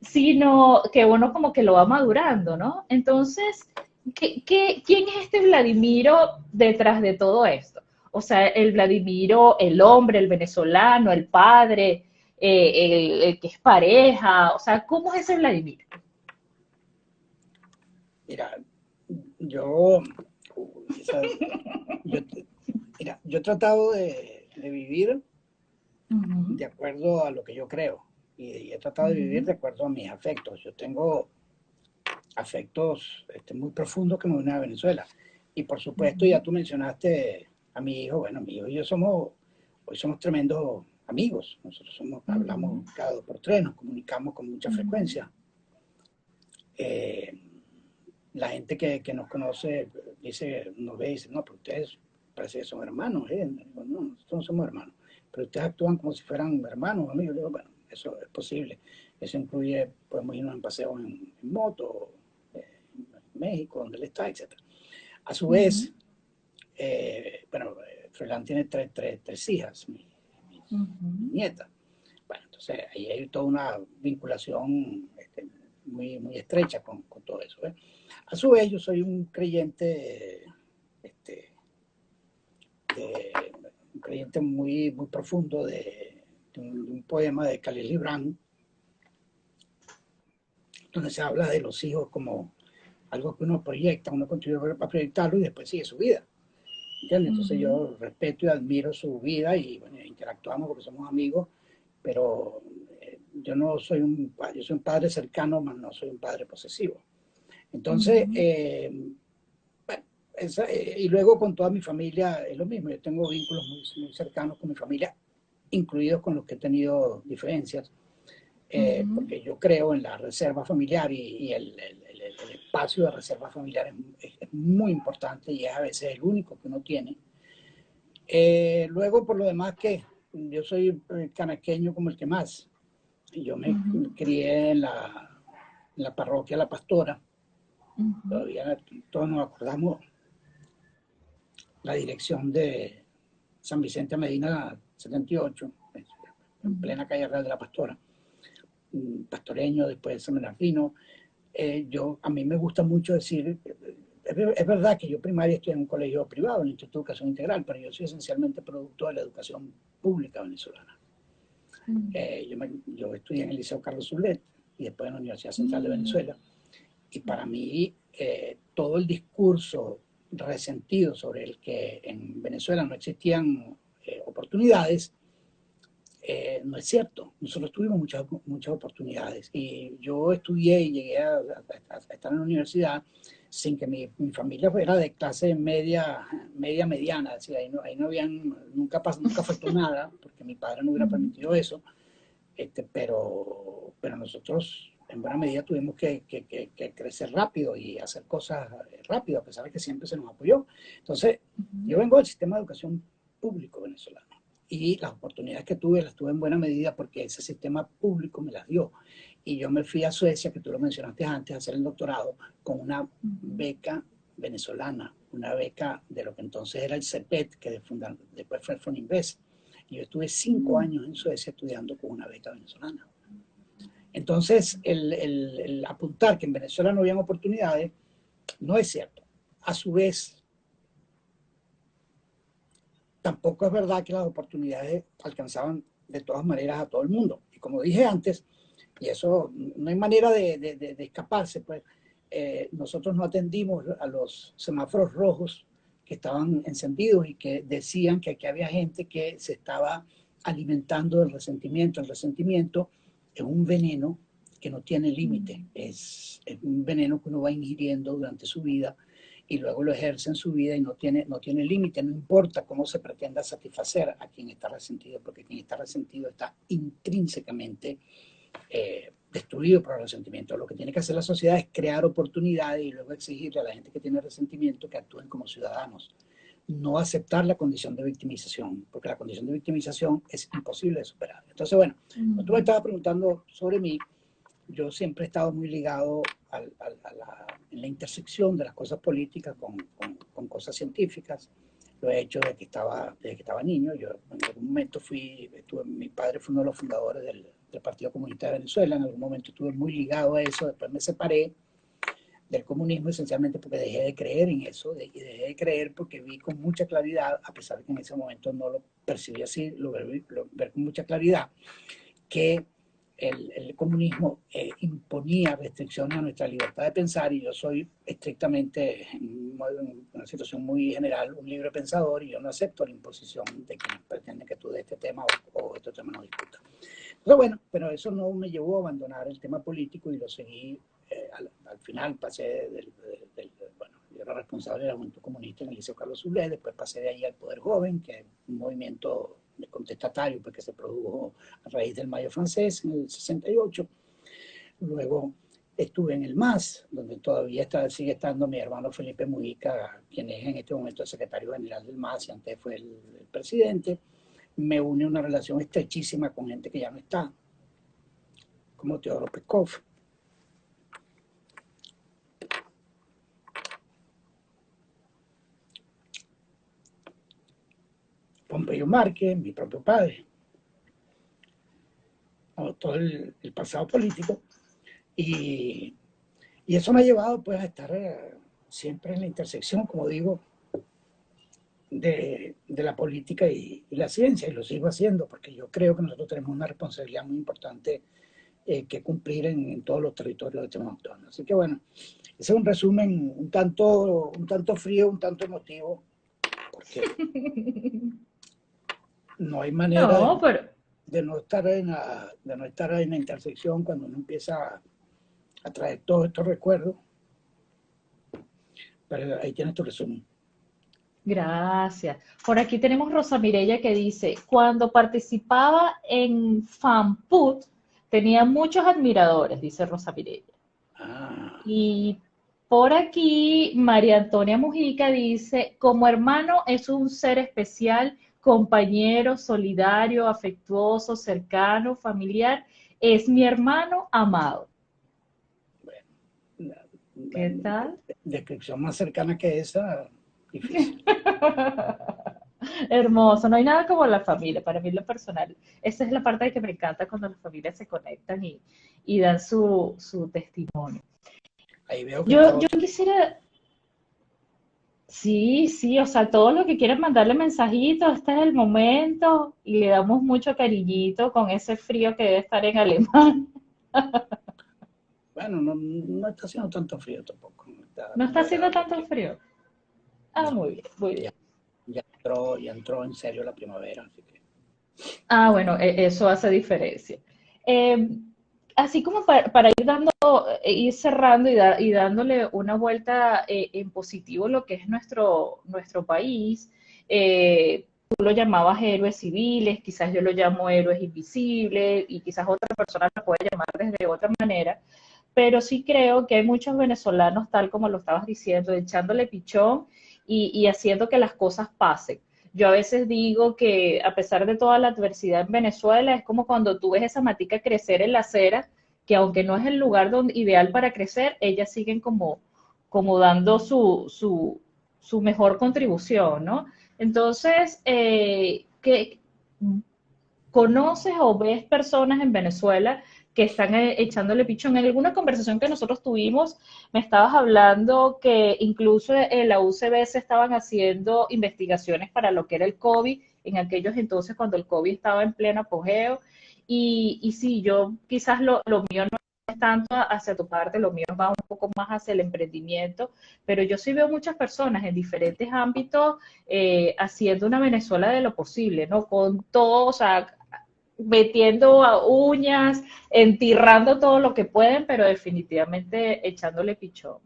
Speaker 3: sino que uno como que lo va madurando, ¿no? Entonces, ¿quién es este Vladimiro detrás de todo esto? O sea, el Vladimiro, el hombre, el venezolano, el padre, el que es pareja, o sea, ¿cómo es ese Vladimiro?
Speaker 1: Mira, yo, ¿sabes? yo, mira, yo he tratado de vivir de acuerdo a lo que yo creo y he tratado de vivir de acuerdo a mis afectos. Yo tengo afectos muy profundos que me unen a Venezuela. Y por supuesto, ya tú mencionaste a mi hijo. Bueno, mi hijo y yo hoy somos tremendos amigos. Nosotros hablamos cada 2 por 3, nos comunicamos con mucha frecuencia. La gente que nos conoce nos ve y dice, no, pero ustedes parece que son hermanos. Digo, no, nosotros no somos hermanos, pero ustedes actúan como si fueran hermanos, amigos. Digo, bueno, eso es posible. Eso incluye, podemos irnos en paseo en moto, en México, donde él está, etc. A su vez, bueno, Froilán tiene tres hijas, mi nieta. Bueno, entonces ahí hay toda una vinculación muy, muy estrecha con todo eso. A su vez, yo soy un creyente, un creyente muy, muy profundo de un poema de Khalil Gibran, donde se habla de los hijos como algo que uno proyecta, uno contribuye para proyectarlo y después sigue su vida. ¿Entiendes? Entonces yo respeto y admiro su vida y bueno, interactuamos porque somos amigos, pero yo no soy yo soy un padre cercano, mas no soy un padre posesivo. Entonces, bueno, y luego con toda mi familia es lo mismo. Yo tengo vínculos muy, muy cercanos con mi familia, incluidos con los que he tenido diferencias, porque yo creo en la reserva familiar y el espacio de reserva familiar es muy importante y es a veces el único que uno tiene. Luego, por lo demás, que yo soy canaqueño como el que más. Yo me crié en la parroquia La Pastora. Todavía todos nos acordamos la dirección de San Vicente Medina 78, en plena calle Real de La Pastora. Pastoreño, después de San Bernardino. A mí me gusta mucho decir, es verdad que yo primaria estoy en un colegio privado, en el Instituto de Educación Integral, pero yo soy esencialmente producto de la educación pública venezolana. Yo estudié en el Liceo Carlos Zulet y después en la Universidad Central de Venezuela. Y para mí, todo el discurso resentido sobre el que en Venezuela no existían oportunidades, no es cierto. Nosotros tuvimos muchas oportunidades y yo estudié y llegué a estar en la universidad sin que mi familia fuera de clase mediana, es decir, ahí no habían, nunca faltó nada, porque mi padre no hubiera permitido eso, pero nosotros en buena medida tuvimos que crecer rápido y hacer cosas rápido, a pesar de que siempre se nos apoyó. Entonces, yo vengo del sistema de educación público venezolano. Y las oportunidades que tuve, las tuve en buena medida porque ese sistema público me las dio. Y yo me fui a Suecia, que tú lo mencionaste antes, a hacer el doctorado con una beca venezolana, una beca de lo que entonces era el CEPET, que después fue el Foninvest. Y yo estuve 5 años en Suecia estudiando con una beca venezolana. Entonces, el apuntar que en Venezuela no habían oportunidades no es cierto. A su vez, tampoco es verdad que las oportunidades alcanzaban de todas maneras a todo el mundo. Y como dije antes, y eso no hay manera de escaparse, pues nosotros no atendimos a los semáforos rojos que estaban encendidos y que decían que aquí había gente que se estaba alimentando del resentimiento. El resentimiento es un veneno que no tiene límite, es un veneno que uno va ingiriendo durante su vida y luego lo ejerce en su vida y no tiene límite, no importa cómo se pretenda satisfacer a quien está resentido, porque quien está resentido está intrínsecamente destruido por el resentimiento. Lo que tiene que hacer la sociedad es crear oportunidades y luego exigirle a la gente que tiene resentimiento que actúen como ciudadanos. No aceptar la condición de victimización, porque la condición de victimización es imposible de superar. Entonces, bueno, cuando tú me estabas preguntando sobre mí, yo siempre he estado muy ligado en la intersección de las cosas políticas con cosas científicas. Lo he hecho desde que estaba niño. Yo en algún momento mi padre fue uno de los fundadores del Partido Comunista de Venezuela. En algún momento estuve muy ligado a eso. Después me separé del comunismo esencialmente porque dejé de creer en eso. Y dejé de creer porque vi con mucha claridad, a pesar de que en ese momento no lo percibí así, lo ver con mucha claridad, que el comunismo imponía restricciones a nuestra libertad de pensar, y yo soy estrictamente, en una situación muy general, un libre pensador, y yo no acepto la imposición de quienes pretenden que tú de este tema o este tema no discutas. Pero bueno, pero eso no me llevó a abandonar el tema político y lo seguí. Al final pasé bueno, yo era responsable de la Juventud Comunista en el Liceo Carlos Zulé, después pasé de ahí al Poder Joven, que es un movimiento de contestatario porque se produjo a raíz del Mayo francés en el 68. Luego estuve en el MAS, donde todavía sigue estando mi hermano Felipe Mujica, quien es en este momento el secretario general del MAS y antes fue el presidente. Me une una relación estrechísima con gente que ya no está, como Teodoro Peskov. Pompeyo Márquez, mi propio padre, todo el pasado político, y eso me ha llevado pues a estar siempre en la intersección, como digo, de la política y la ciencia, y lo sigo haciendo porque yo creo que nosotros tenemos una responsabilidad muy importante que cumplir en todos los territorios de este montón. Así que bueno, ese es un resumen un tanto frío, un tanto emotivo, porque no hay manera
Speaker 3: No, pero
Speaker 1: de no estar en la intersección cuando uno empieza a traer todos estos recuerdos. Pero ahí tienes tu resumen.
Speaker 3: gracias. Por aquí tenemos Rosa Mireya que dice, cuando participaba en FANPUT tenía muchos admiradores, dice Rosa Mireya.
Speaker 1: Ah,
Speaker 3: Y por aquí María Antonia Mujica dice, como hermano es un ser especial, compañero, solidario, afectuoso, cercano, familiar, es mi hermano amado.
Speaker 1: bueno,
Speaker 3: ¿Qué tal?
Speaker 1: descripción más cercana que esa, difícil.
Speaker 3: Hermoso, no hay nada como la familia, para mí lo personal. Esa es la parte que me encanta cuando las familias se conectan y dan su testimonio.
Speaker 1: Ahí veo que
Speaker 3: Yo
Speaker 1: todos.
Speaker 3: quisiera, sí, sí, o sea, todos los que quieran mandarle mensajitos, este es el momento y le damos mucho cariñito con ese frío que debe estar en Alemania.
Speaker 1: Bueno, no está haciendo tanto frío tampoco. No está
Speaker 3: No está
Speaker 1: muy
Speaker 3: haciendo
Speaker 1: agradable el
Speaker 3: tanto
Speaker 1: clima.
Speaker 3: frío. Ah,
Speaker 1: No,
Speaker 3: muy bien, muy
Speaker 1: ya,
Speaker 3: bien.
Speaker 1: ya entró en serio la primavera, así que.
Speaker 3: Ah, bueno, eso hace diferencia. Eh, Así como para ir dando, ir cerrando y dándole una vuelta en positivo lo que es nuestro país, tú lo llamabas héroes civiles, quizás yo lo llamo héroes invisibles y quizás otra persona lo puede llamar desde otra manera, pero sí creo que hay muchos venezolanos, tal como lo estabas diciendo, echándole pichón y haciendo que las cosas pasen. Yo a veces digo que a pesar de toda la adversidad en Venezuela, es como cuando tú ves esa matica crecer en la acera, que aunque no es el lugar ideal para crecer, ellas siguen como dando su mejor contribución, ¿no? Entonces, ¿qué conoces o ves personas en Venezuela que están echándole pichón? En alguna conversación que nosotros tuvimos, me estabas hablando que incluso en la UCB se estaban haciendo investigaciones para lo que era el COVID, en aquellos entonces cuando el COVID estaba en pleno apogeo. Y sí, yo quizás lo mío no es tanto hacia tu parte, lo mío va un poco más hacia el emprendimiento, pero yo sí veo muchas personas en diferentes ámbitos haciendo una Venezuela de lo posible, ¿no? Con todo, o sea, metiendo a uñas, entirrando todo lo que pueden, pero definitivamente echándole pichón.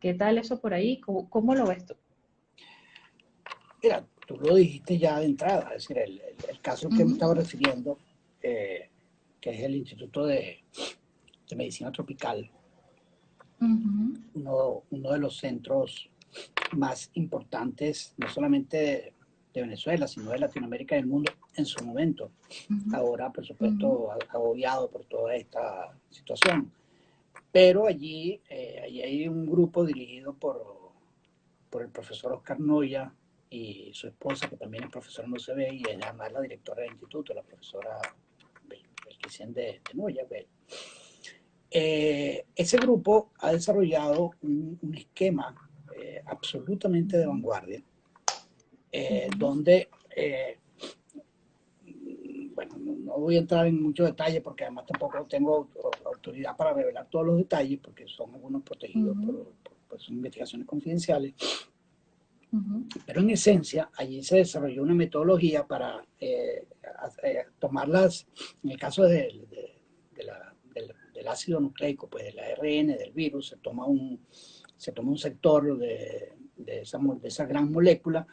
Speaker 3: ¿Qué tal eso por ahí? ¿Cómo lo ves tú?
Speaker 1: Mira, tú lo dijiste ya de entrada, es decir, el caso que me estaba refiriendo, que es el Instituto de Medicina Tropical, uno de los centros más importantes, no solamente de Venezuela, sino de Latinoamérica y del mundo en su momento. Ahora, por supuesto, agobiado por toda esta situación. Pero allí hay un grupo dirigido por el profesor Oscar Noya y su esposa, que también es profesora en UCB, y ella además la directora del instituto, la profesora Belkicen de Noya. Ese grupo ha desarrollado un esquema absolutamente de vanguardia, donde, bueno, no voy a entrar en muchos detalles porque además tampoco tengo autoridad para revelar todos los detalles porque son algunos protegidos por son investigaciones confidenciales. Pero en esencia, allí se desarrolló una metodología para tomarlas, en el caso del ácido nucleico, pues del ARN, del virus, se toma un sector de esa gran molécula,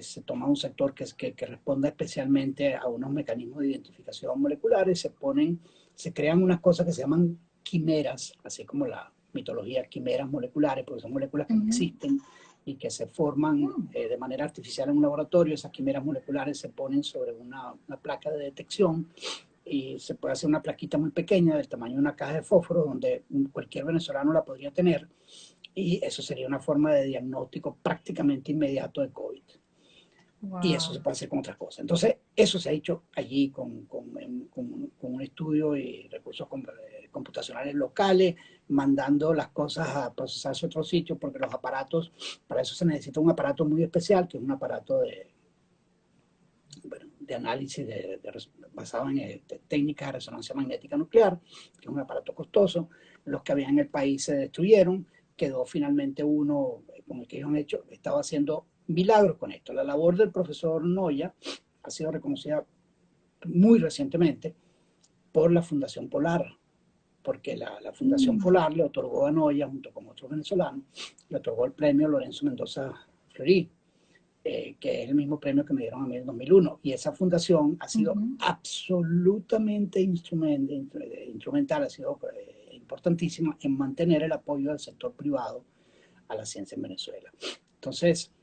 Speaker 1: se toma un sector que responda especialmente a unos mecanismos de identificación moleculares, se crean unas cosas que se llaman quimeras, así como la mitología, quimeras moleculares, porque son moléculas que no existen y que se forman de manera artificial en un laboratorio. Esas quimeras moleculares se ponen sobre una placa de detección y se puede hacer una plaquita muy pequeña del tamaño de una caja de fósforo donde cualquier venezolano la podría tener, y eso sería una forma de diagnóstico prácticamente inmediato de COVID. Wow. Y eso se puede hacer con otras cosas. Entonces, eso se ha hecho allí con un estudio y recursos computacionales locales, mandando las cosas a procesarse a otros sitios, porque los aparatos, para eso se necesita un aparato muy especial, que es un aparato de análisis basado en técnicas de resonancia magnética nuclear, que es un aparato costoso. Los que había en el país se destruyeron, quedó finalmente uno con el que ellos han hecho, estaba haciendo milagros con esto. La labor del profesor Noya ha sido reconocida muy recientemente por la Fundación Polar, porque la Fundación Polar le otorgó a Noya, junto con otros venezolanos, le otorgó el premio Lorenzo Mendoza Fleury, que es el mismo premio que me dieron a mí en 2001. Y esa fundación ha sido absolutamente instrumental, ha sido importantísima en mantener el apoyo del sector privado a la ciencia en Venezuela. Entonces,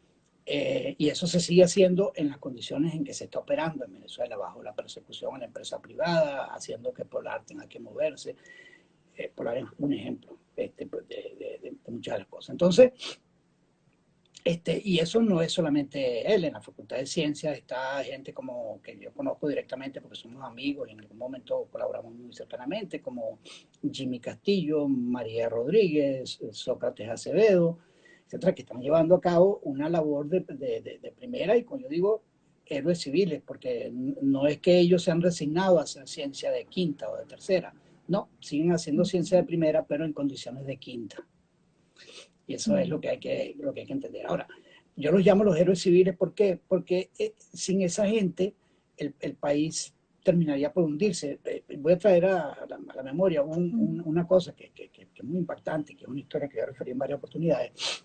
Speaker 1: y eso se sigue haciendo en las condiciones en que se está operando en Venezuela, bajo la persecución a la empresa privada, haciendo que Polar tenga que moverse. Polar es un ejemplo de muchas de las cosas. Entonces, y eso no es solamente él. En la Facultad de Ciencias está gente como que yo conozco directamente porque somos amigos y en algún momento colaboramos muy cercanamente, como Jimmy Castillo, María Rodríguez, Sócrates Acevedo, etcétera, que están llevando a cabo una labor de primera, y como yo digo, héroes civiles, porque no es que ellos se han resignado a hacer ciencia de quinta o de tercera, no, siguen haciendo ciencia de primera, pero en condiciones de quinta. Y eso es lo que hay que entender. Ahora, yo los llamo los héroes civiles, ¿por qué? Porque sin esa gente el país terminaría por hundirse. Voy a traer a la memoria una cosa que es muy impactante, que es una historia que yo referí en varias oportunidades.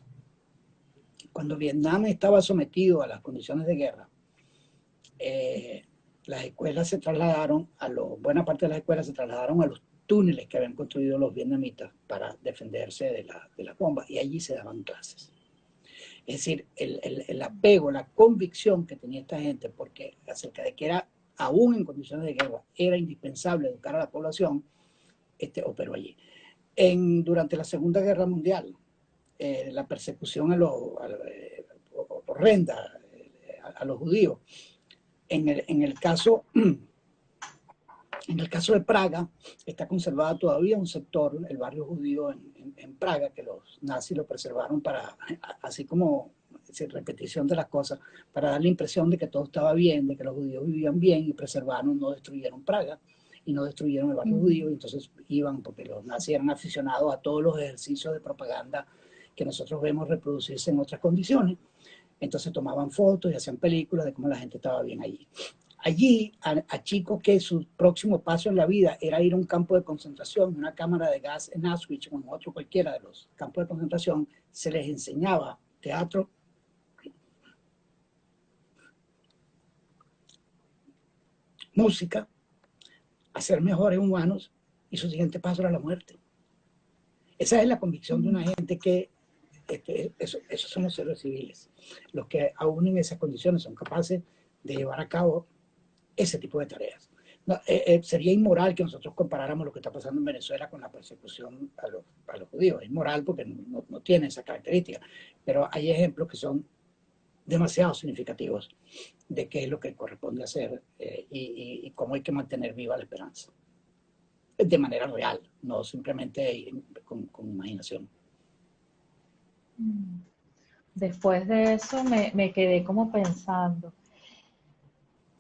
Speaker 1: Cuando Vietnam estaba sometido a las condiciones de guerra, las escuelas se trasladaron, buena parte de las escuelas se trasladaron a los túneles que habían construido los vietnamitas para defenderse de las bombas, y allí se daban clases. Es decir, el apego, la convicción que tenía esta gente, porque acerca de que era, aún en condiciones de guerra, era indispensable educar a la población, operó allí. Durante la Segunda Guerra Mundial, la persecución horrenda a los judíos, en el caso de Praga, está conservado todavía un sector, el barrio judío en Praga, que los nazis lo preservaron para, así como repetición de las cosas, para dar la impresión de que todo estaba bien, de que los judíos vivían bien, y preservaron, no destruyeron Praga y no destruyeron el barrio judío. Y entonces iban, porque los nazis eran aficionados a todos los ejercicios de propaganda que nosotros vemos reproducirse en otras condiciones. Entonces tomaban fotos y hacían películas de cómo la gente estaba bien allí. Allí, a chicos que su próximo paso en la vida era ir a un campo de concentración, una cámara de gas en Auschwitz o en otro cualquiera de los campos de concentración, se les enseñaba teatro, música, a ser mejores humanos, y su siguiente paso era la muerte. Esa es la convicción de una gente que esos son los héroes civiles, los que aún en esas condiciones son capaces de llevar a cabo ese tipo de tareas. No, sería inmoral que nosotros comparáramos lo que está pasando en Venezuela con la persecución a los judíos. Es inmoral porque no tiene esa característica, pero hay ejemplos que son demasiado significativos de qué es lo que corresponde hacer y cómo hay que mantener viva la esperanza. De manera real, no simplemente con imaginación.
Speaker 3: Después de eso me quedé como pensando,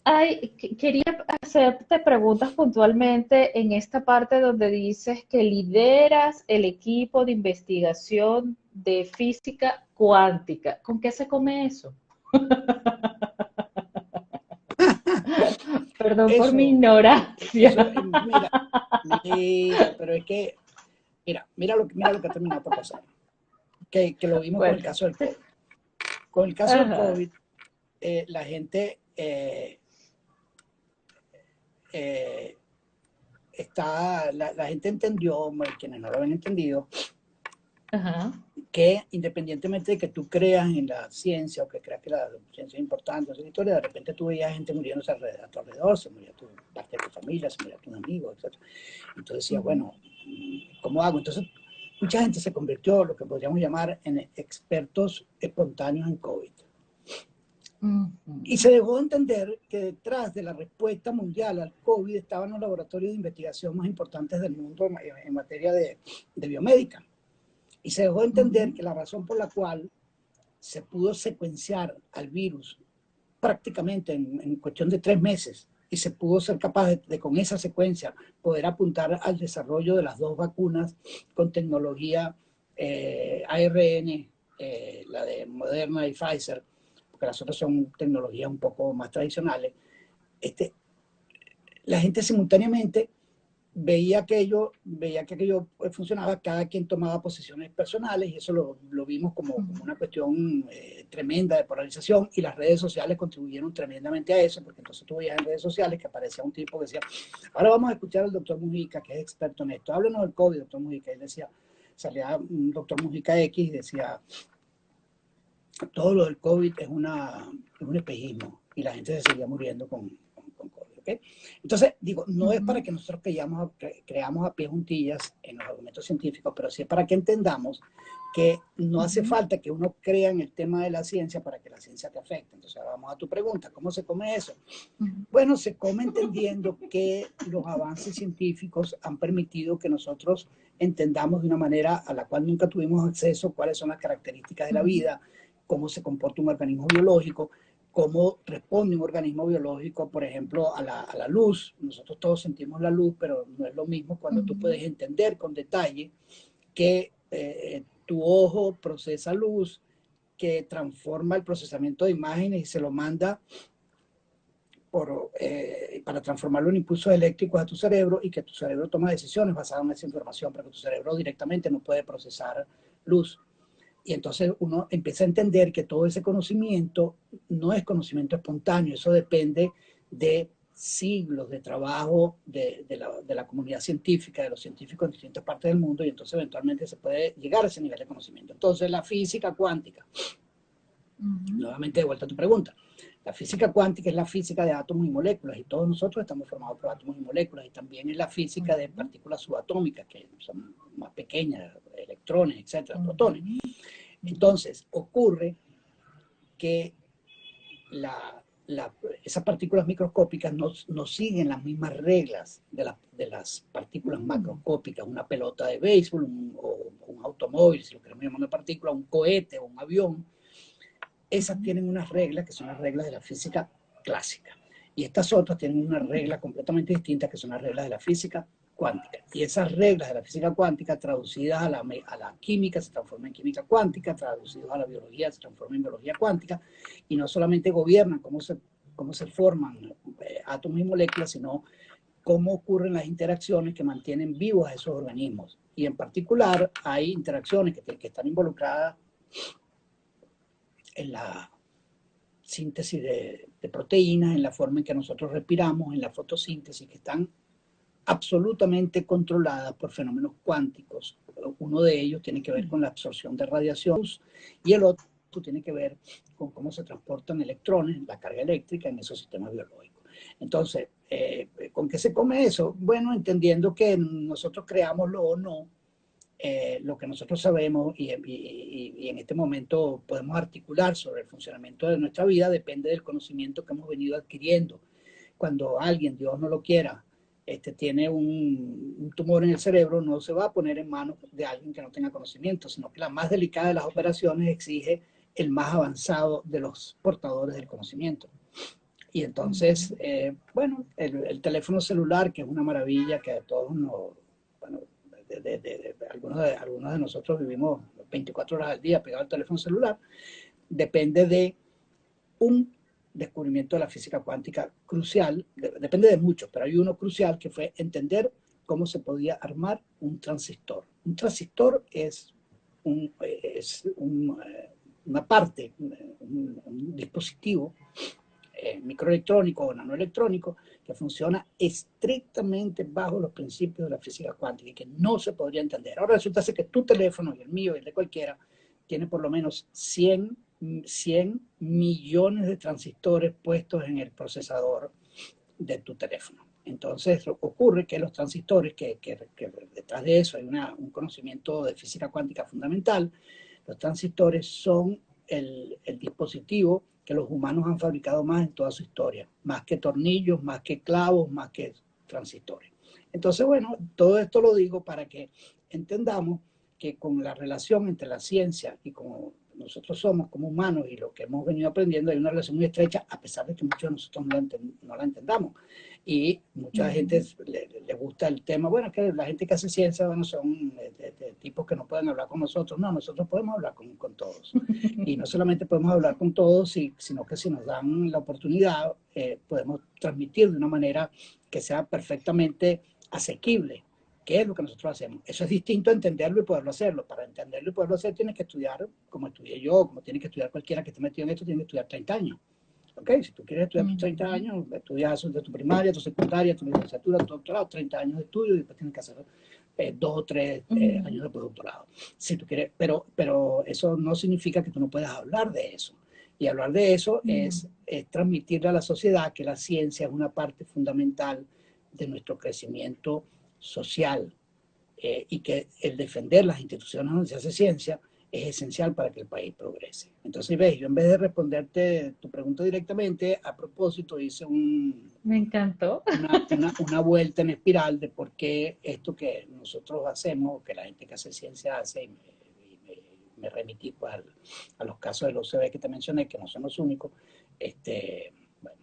Speaker 3: Ay, quería hacerte preguntas puntualmente en esta parte donde dices que lideras el equipo de investigación de física cuántica. ¿Con qué se come eso? Perdón por mi
Speaker 1: Eso,
Speaker 3: ignorancia.
Speaker 1: mira, pero es que, mira lo que ha terminado por pasar, que lo vimos con el
Speaker 3: Bueno,
Speaker 1: caso del COVID. Con el caso del
Speaker 3: ajá,
Speaker 1: COVID, la gente eh, la gente entendió, quienes no lo habían entendido,
Speaker 3: ajá,
Speaker 1: que independientemente de que tú creas en la ciencia o que creas que la ciencia es importante, esa historia, de repente tú veías gente muriéndose a tu alrededor, se moría tu parte de tu familia, se moría tus amigos, etc. Entonces decía,
Speaker 3: ujú,
Speaker 1: bueno, ¿cómo hago? Entonces, mucha gente se convirtió, lo que podríamos llamar, en expertos espontáneos en COVID. Y
Speaker 3: ujú,
Speaker 1: se dejó de entender que detrás de la respuesta mundial al COVID estaban los laboratorios de investigación más importantes del mundo en materia de biomédica. Y se dejó de entender
Speaker 3: ujú,
Speaker 1: que la razón por la cual se pudo secuenciar al virus prácticamente en cuestión de 3 meses y se pudo ser capaz de con esa secuencia poder apuntar al desarrollo de las 2 vacunas con tecnología ARN, la de Moderna y Pfizer, porque las otras son tecnologías un poco más tradicionales. Este, la gente simultáneamente veía que aquello funcionaba, cada quien tomaba posiciones personales y eso lo vimos como una cuestión tremenda de polarización y las redes sociales contribuyeron tremendamente a eso, porque entonces tú veías en redes sociales que aparecía un tipo que decía, ahora vamos a escuchar al doctor Mujica, que es experto en esto, háblenos del COVID, doctor Mujica, y decía, salía un doctor Mujica X y decía, todo lo del COVID es un espejismo y la gente se seguía muriendo con COVID. ¿Okay? Entonces, digo, no es para
Speaker 3: ujú,
Speaker 1: que nosotros creamos a pie juntillas en los argumentos científicos, pero sí es para que entendamos que no hace
Speaker 3: ujú,
Speaker 1: falta que uno crea en el tema de la ciencia para que la ciencia te afecte. Entonces, vamos a tu pregunta, ¿cómo se come eso?
Speaker 3: ujú,
Speaker 1: Bueno, se come entendiendo que los avances científicos han permitido que nosotros entendamos de una manera a la cual nunca tuvimos acceso cuáles son las características de la
Speaker 3: ujú,
Speaker 1: vida, cómo se comporta un organismo biológico, cómo responde un organismo biológico, por ejemplo, a la luz. Nosotros todos sentimos la luz, pero no es lo mismo cuando tú
Speaker 3: ujú,
Speaker 1: puedes entender con detalle que tu ojo procesa luz, que transforma el procesamiento de imágenes y se lo manda para transformarlo en impulsos eléctricos a tu cerebro y que tu cerebro toma decisiones basadas en esa información, porque tu cerebro directamente no puede procesar luz. Y entonces uno empieza a entender que todo ese conocimiento no es conocimiento espontáneo, eso depende de siglos de trabajo de la comunidad científica, de los científicos en distintas partes del mundo, y entonces eventualmente se puede llegar a ese nivel de conocimiento. Entonces la física cuántica,
Speaker 3: ujú,
Speaker 1: nuevamente de vuelta a tu pregunta, la física cuántica es la física de átomos y moléculas, y todos nosotros estamos formados por átomos y moléculas, y también es la física de
Speaker 3: ujú,
Speaker 1: partículas subatómicas, que son más pequeñas, electrones, etcétera, protones.
Speaker 3: ujú, ujú,
Speaker 1: Entonces, ocurre que la, la, esas partículas microscópicas no siguen las mismas reglas de las partículas
Speaker 3: ujú,
Speaker 1: macroscópicas, una pelota de béisbol, o un automóvil, si lo queremos llamar una partícula, un cohete o un avión. Esas
Speaker 3: ujú,
Speaker 1: tienen unas reglas que son las reglas de la física clásica. Y estas otras tienen una regla completamente distinta que son las reglas de la física cuántica. Y esas reglas de la física cuántica traducidas a la química se transforman en química cuántica, traducidas a la biología se transforman en biología cuántica, y no solamente gobiernan cómo se forman átomos y moléculas, sino cómo ocurren las interacciones que mantienen vivos a esos organismos. Y en particular hay interacciones que están involucradas en la síntesis de proteínas, en la forma en que nosotros respiramos, en la fotosíntesis, que están absolutamente controladas por fenómenos cuánticos. Uno de ellos tiene que ver con la absorción de radiación y el otro tiene que ver con cómo se transportan electrones, la carga eléctrica en esos sistemas biológicos. Entonces, ¿con qué se come eso? Bueno, entendiendo que nosotros creámoslo o no, lo que nosotros sabemos y en este momento podemos articular sobre el funcionamiento de nuestra vida depende del conocimiento que hemos venido adquiriendo. Cuando alguien, Dios no lo quiera, tiene un tumor en el cerebro, no se va a poner en manos de alguien que no tenga conocimiento, sino que la más delicada de las operaciones exige el más avanzado de los portadores del conocimiento. Y entonces, bueno, el teléfono celular, que es una maravilla que a todos nos, bueno, algunos de nosotros vivimos 24 horas al día pegados al teléfono celular, depende de un descubrimiento de la física cuántica crucial, depende de muchos, pero hay uno crucial que fue entender cómo se podía armar un transistor. Un transistor es una parte, un dispositivo microelectrónico o nanoelectrónico que funciona estrictamente bajo los principios de la física cuántica y que no se podría entender. Ahora resulta ser que tu teléfono y el mío y el de cualquiera tiene por lo menos 100 millones de transistores puestos en el procesador de tu teléfono. Entonces ocurre que los transistores, que detrás de eso hay un conocimiento de física cuántica fundamental, los transistores son el dispositivo que los humanos han fabricado más en toda su historia, más que tornillos, más que clavos, más que transistores. Entonces, bueno, todo esto lo digo para que entendamos que con la relación entre la ciencia y como nosotros somos como humanos y lo que hemos venido aprendiendo, hay una relación muy estrecha, a pesar de que muchos de nosotros no la entendamos. Y mucha gente le gusta el tema, bueno, que la gente que hace ciencia, bueno, son de tipos que no pueden hablar con nosotros. No, nosotros podemos hablar con todos. Y no solamente podemos hablar con todos, sino que si nos dan la oportunidad, podemos transmitir de una manera que sea perfectamente asequible. ¿Qué es lo que nosotros hacemos? Eso es distinto a entenderlo y poderlo hacerlo. Para entenderlo y poderlo hacer tienes que estudiar como estudié yo, como tiene que estudiar cualquiera que esté metido en esto, tiene que estudiar 30 años. ¿Ok? Si tú quieres estudiar tus 30 años, estudias de tu primaria, tu secundaria, tu licenciatura, tu doctorado, 30 años de estudio y después tienes que hacer 2 o 3 años de postdoctorado. Si tú quieres, pero eso no significa que tú no puedas hablar de eso. Y hablar de eso es transmitirle a la sociedad que la ciencia es una parte fundamental de nuestro crecimiento social y que el defender las instituciones donde se hace ciencia es esencial para que el país progrese. Entonces, ves, yo en vez de responderte tu pregunta directamente, a propósito hice
Speaker 3: Me encantó.
Speaker 1: una vuelta en espiral de por qué esto que nosotros hacemos, que la gente que hace ciencia hace, y me remití pues, a los casos del OCB que te mencioné, que no son los únicos. Bueno,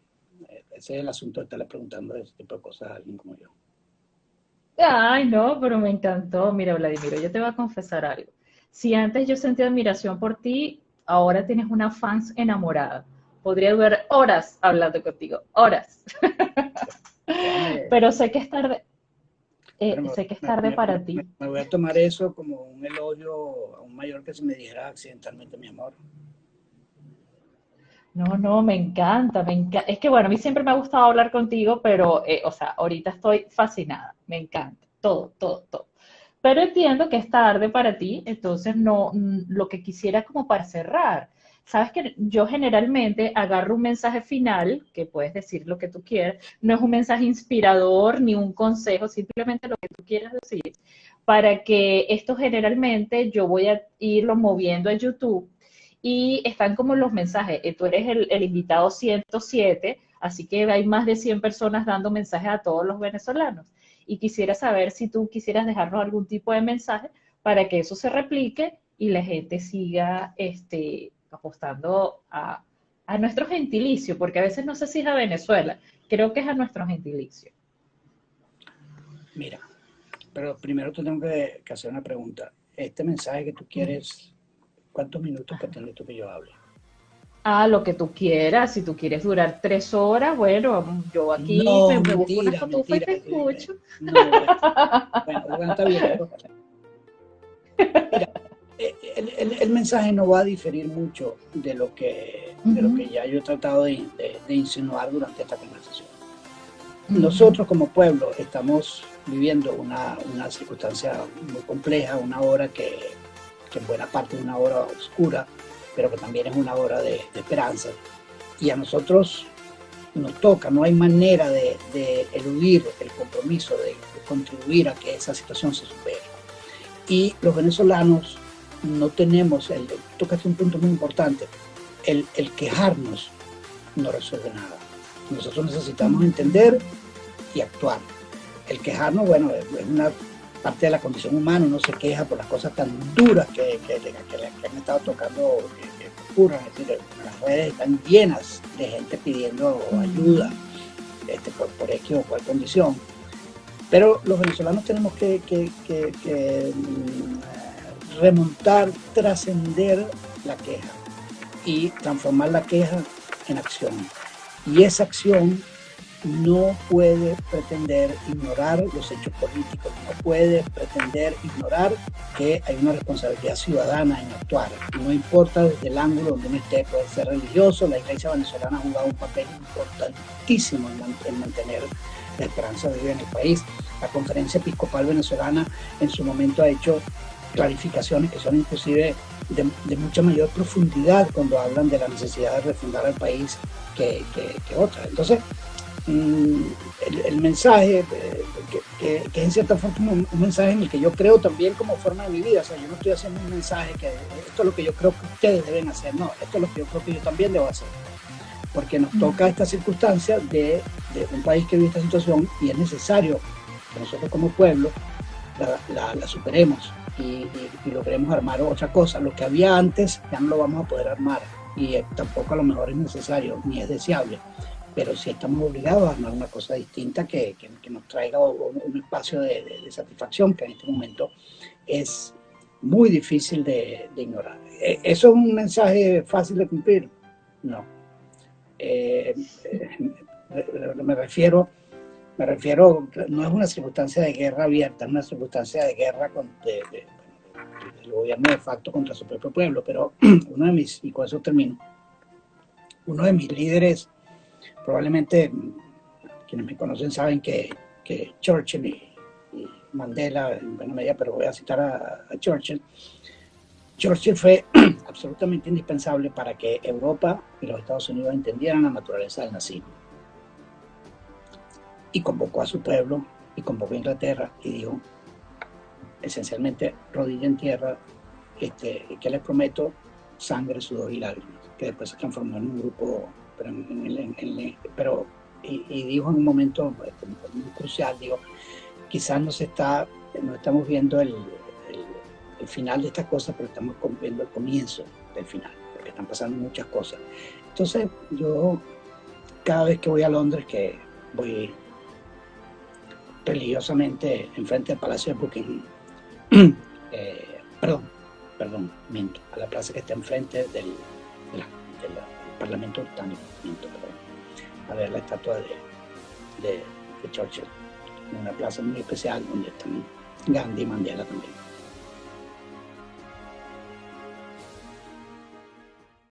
Speaker 1: ese es el asunto de estarle preguntando ese tipo de cosas a alguien como yo.
Speaker 3: Ay, no, pero me encantó. Mira, Vladimiro, yo te voy a confesar algo. Si antes yo sentía admiración por ti, ahora tienes una fans enamorada. Podría durar horas hablando contigo, horas. Pero sé que es tarde, sé que es tarde para ti.
Speaker 1: Me voy a tomar eso como un elogio a un mayor que se me dijera accidentalmente mi amor.
Speaker 3: No, me encanta, me encanta. Es que bueno, a mí siempre me ha gustado hablar contigo, pero, o sea, ahorita estoy fascinada, me encanta, todo, todo, todo. Pero entiendo que es tarde para ti, entonces no, lo que quisiera como para cerrar, sabes que yo generalmente agarro un mensaje final, que puedes decir lo que tú quieras, no es un mensaje inspirador ni un consejo, simplemente lo que tú quieras decir, para que esto generalmente yo voy a irlo moviendo a YouTube y están como los mensajes, tú eres el invitado 107, así que hay más de 100 personas dando mensajes a todos los venezolanos. Y quisiera saber si tú quisieras dejarnos algún tipo de mensaje para que eso se replique y la gente siga apostando a nuestro gentilicio, porque a veces no sé si es a Venezuela, creo que es a nuestro gentilicio.
Speaker 1: Mira, pero primero te tengo que hacer una pregunta. Este mensaje que tú quieres, ¿cuántos minutos pretende tú que yo hable?
Speaker 3: Lo que tú quieras, si tú quieres durar 3 horas, bueno, yo aquí me busco una cotufa y te escucho.
Speaker 1: Bueno, está bien. Mira, el mensaje no va a diferir mucho de lo que ya yo he tratado de insinuar durante esta conversación. Nosotros como pueblo estamos viviendo una circunstancia muy compleja, una hora que en buena parte es una hora oscura, pero que también es una hora de esperanza. Y a nosotros nos toca, no hay manera de eludir el compromiso de contribuir a que esa situación se supere. Y los venezolanos no tenemos, tocaste un punto muy importante, el quejarnos no resuelve nada. Nosotros necesitamos entender y actuar. El quejarnos, bueno, es una parte de la condición humana. Uno se queja por las cosas tan duras que han estado tocando que ocurran. Es decir, las redes están llenas de gente pidiendo ayuda por X o cual condición. Pero los venezolanos tenemos que remontar, trascender la queja y transformar la queja en acción. Y esa acción no puede pretender ignorar los hechos políticos, no puede pretender ignorar que hay una responsabilidad ciudadana en actuar. No importa desde el ángulo donde uno esté, puede ser religioso. La iglesia venezolana ha jugado un papel importantísimo en mantener la esperanza viva en el país. La Conferencia Episcopal Venezolana en su momento ha hecho clarificaciones que son inclusive de mucha mayor profundidad cuando hablan de la necesidad de refundar al país que otras. Entonces, el mensaje, que es en cierta forma un mensaje en el que yo creo también como forma de mi vida. O sea, yo no estoy haciendo un mensaje que esto es lo que yo creo que ustedes deben hacer, no, esto es lo que yo creo que yo también debo hacer, porque nos toca esta circunstancia de un país que vive esta situación, y es necesario que nosotros como pueblo la superemos y logremos armar otra cosa. Lo que había antes ya no lo vamos a poder armar, y tampoco a lo mejor es necesario ni es deseable, pero sí estamos obligados a armar una cosa distinta que nos traiga un espacio de satisfacción que en este momento es muy difícil de ignorar. ¿Eso es un mensaje fácil de cumplir? No. Me refiero, no es una circunstancia de guerra abierta, es una circunstancia de guerra del gobierno de facto contra su propio pueblo, pero y con eso termino, uno de mis líderes, probablemente quienes me conocen saben que Churchill y Mandela, en buena medida, pero voy a citar a Churchill. Churchill fue absolutamente indispensable para que Europa y los Estados Unidos entendieran la naturaleza del nazismo. Y convocó a su pueblo, y convocó a Inglaterra, y dijo, esencialmente, rodilla en tierra, que les prometo sangre, sudor y lágrimas, que después se transformó en un grupo, y dijo en un momento muy crucial, digo, quizás no estamos viendo el final de estas cosas, pero estamos viendo el comienzo del final, porque están pasando muchas cosas. Entonces, yo cada vez que voy a Londres, que voy religiosamente enfrente del Palacio de Buckingham, miento, a la plaza que está enfrente del Parlamento británico, a ver la estatua de Churchill, una plaza muy especial donde están Gandhi y Mandela también.